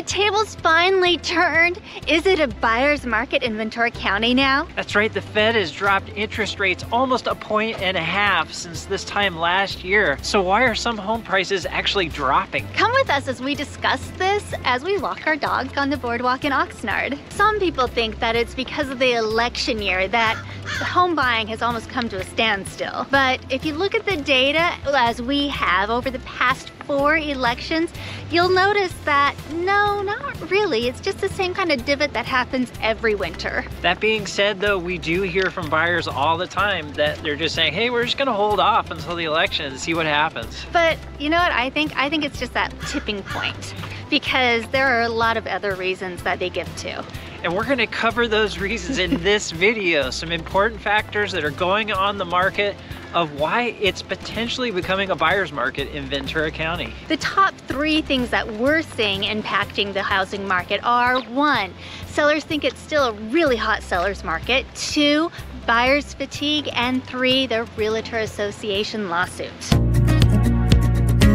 tables finally turned. Is it a buyer's market in Ventura County now? That's right, the Fed has dropped interest rates almost 1.5 points since this time last year. So why are some home prices actually dropping? Come with us as we discuss this as we walk our dogs on the boardwalk in Oxnard. Some people think that it's because of the election year that home buying has almost come to a standstill. But if you look at the data as we have over the past 4 elections, you'll notice that no, not really. It's just the same kind of divot that happens every winter. That being said though, we do hear from buyers all the time that they're just saying, hey, we're just gonna hold off until the election and see what happens. But you know what I think? I think it's just that tipping point, because there are a lot of other reasons that they give to. And we're gonna cover those reasons in this video. Some important factors that are going on the market of why it's potentially becoming a buyer's market in Ventura County. The top 3 things that we're seeing impacting the housing market are: 1, sellers think it's still a really hot seller's market; 2, buyer's fatigue; and 3, the Realtor Association lawsuit.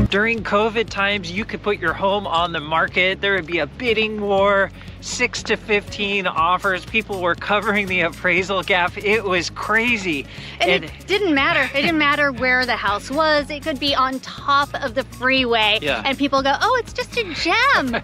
During COVID times, you could put your home on the market. There would be a bidding war, 6 to 15 offers. People were covering the appraisal gap. It was crazy. And it didn't matter. It didn't matter where the house was. It could be on top of the freeway. Yeah. And people go, oh, it's just a gem.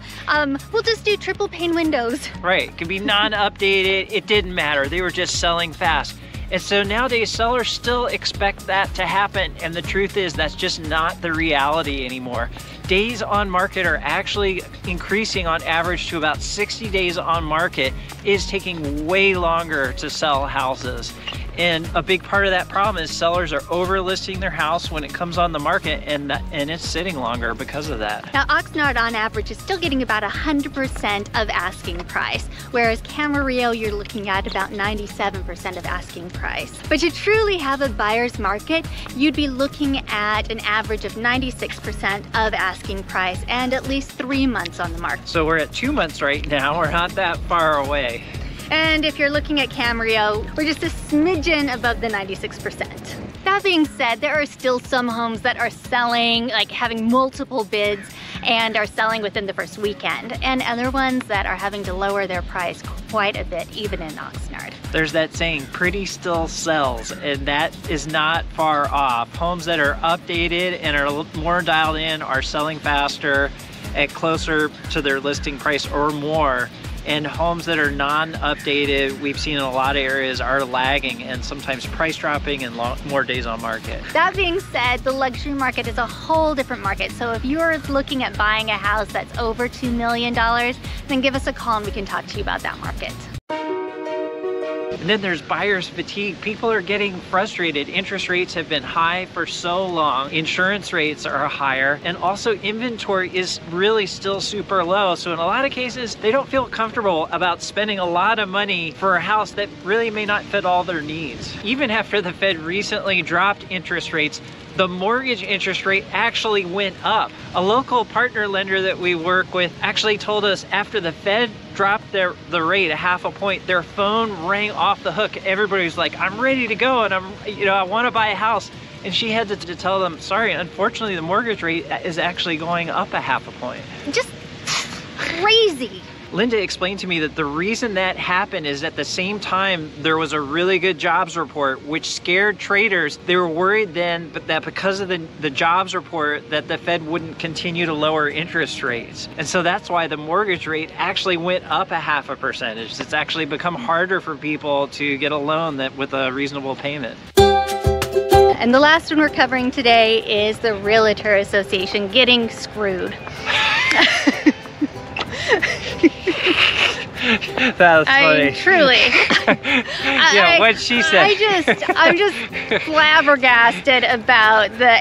We'll just do triple pane windows. Right, it could be non-updated. It didn't matter. They were just selling fast. And so nowadays, sellers still expect that to happen. And the truth is that's just not the reality anymore. Days on market are actually increasing on average to about 60 days on market. It is taking way longer to sell houses. And a big part of that problem is sellers are overlisting their house when it comes on the market, and it's sitting longer because of that. Now, Oxnard on average is still getting about 100% of asking price, whereas Camarillo, you're looking at about 97% of asking price. But to truly have a buyer's market, you'd be looking at an average of 96% of asking price and at least 3 months on the market. So we're at 2 months right now. We're not that far away. And if you're looking at Camarillo, we're just a smidgen above the 96%. That being said, there are still some homes that are selling, like having multiple bids, and are selling within the first weekend, and other ones that are having to lower their price quite a bit, even in Oxnard. There's that saying, pretty still sells, and that is not far off. Homes that are updated and are more dialed in are selling faster at closer to their listing price or more. And homes that are non-updated, we've seen in a lot of areas, are lagging and sometimes price dropping and more days on market. That being said, the luxury market is a whole different market. So if you're looking at buying a house that's over $2 million, then give us a call and we can talk to you about that market. And then there's buyer's fatigue. People are getting frustrated. Interest rates have been high for so long. Insurance rates are higher. And also inventory is really still super low. So in a lot of cases, they don't feel comfortable about spending a lot of money for a house that really may not fit all their needs. Even after the Fed recently dropped interest rates, the mortgage interest rate actually went up. A local partner lender that we work with actually told us after the Fed dropped the rate 0.5 point, their phone rang off the hook. Everybody was like, I'm ready to go and I want to buy a house. And she had to tell them, sorry, unfortunately the mortgage rate is actually going up 0.5 point. Just crazy. Linda explained to me that the reason that happened is at the same time there was a really good jobs report which scared traders. They were worried then that because of the jobs report that the Fed wouldn't continue to lower interest rates. And so that's why the mortgage rate actually went up 0.5 percentage. It's actually become harder for people to get a loan with a reasonable payment. And the last one we're covering today is the Realtor Association getting screwed. That was funny. I mean, truly. Yeah, what'd she say? I'm just flabbergasted about the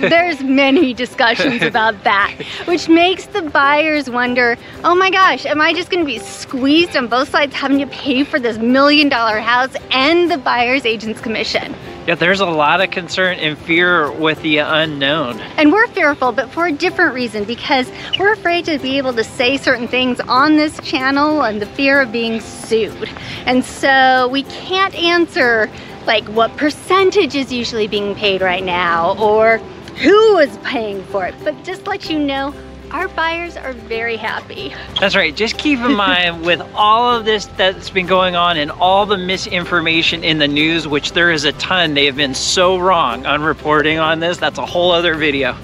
there's many discussions about that, which makes the buyers wonder, oh my gosh, am I just gonna be squeezed on both sides having to pay for this $1 million house and the buyer's agent's commission? Yeah, there's a lot of concern and fear with the unknown. And we're fearful, but for a different reason, because we're afraid to be able to say certain things on this channel and the fear of being sued. And so we can't answer like what percentage is usually being paid right now or who is paying for it, but just let you know our buyers are very happy. That's right. Just keep in mind with all of this that's been going on and all the misinformation in the news, which there is a ton, they have been so wrong on reporting on this. That's a whole other video.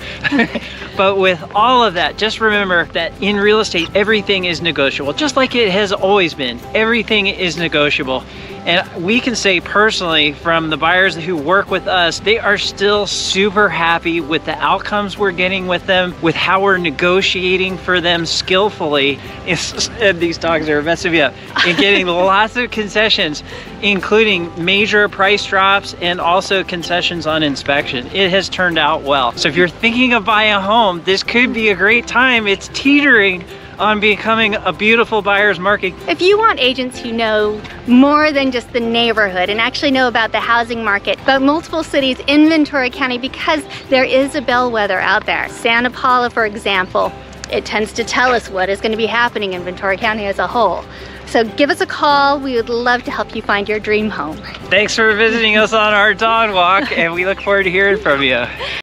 But with all of that, just remember that in real estate, everything is negotiable, just like it has always been. Everything is negotiable. And we can say personally from the buyers who work with us, they are still super happy with the outcomes we're getting with them, with how we're negotiating for them skillfully. And these dogs are messing me up. And getting lots of concessions, including major price drops and also concessions on inspection. It has turned out well. So if you're thinking of buying a home, this could be a great time. It's teetering on becoming a beautiful buyer's market. If you want agents who know more than just the neighborhood and actually know about the housing market, but multiple cities in Ventura County, because there is a bellwether out there. Santa Paula, for example, it tends to tell us what is going to be happening in Ventura County as a whole. So give us a call. We would love to help you find your dream home. Thanks for visiting us on our dog walk, and we look forward to hearing from you.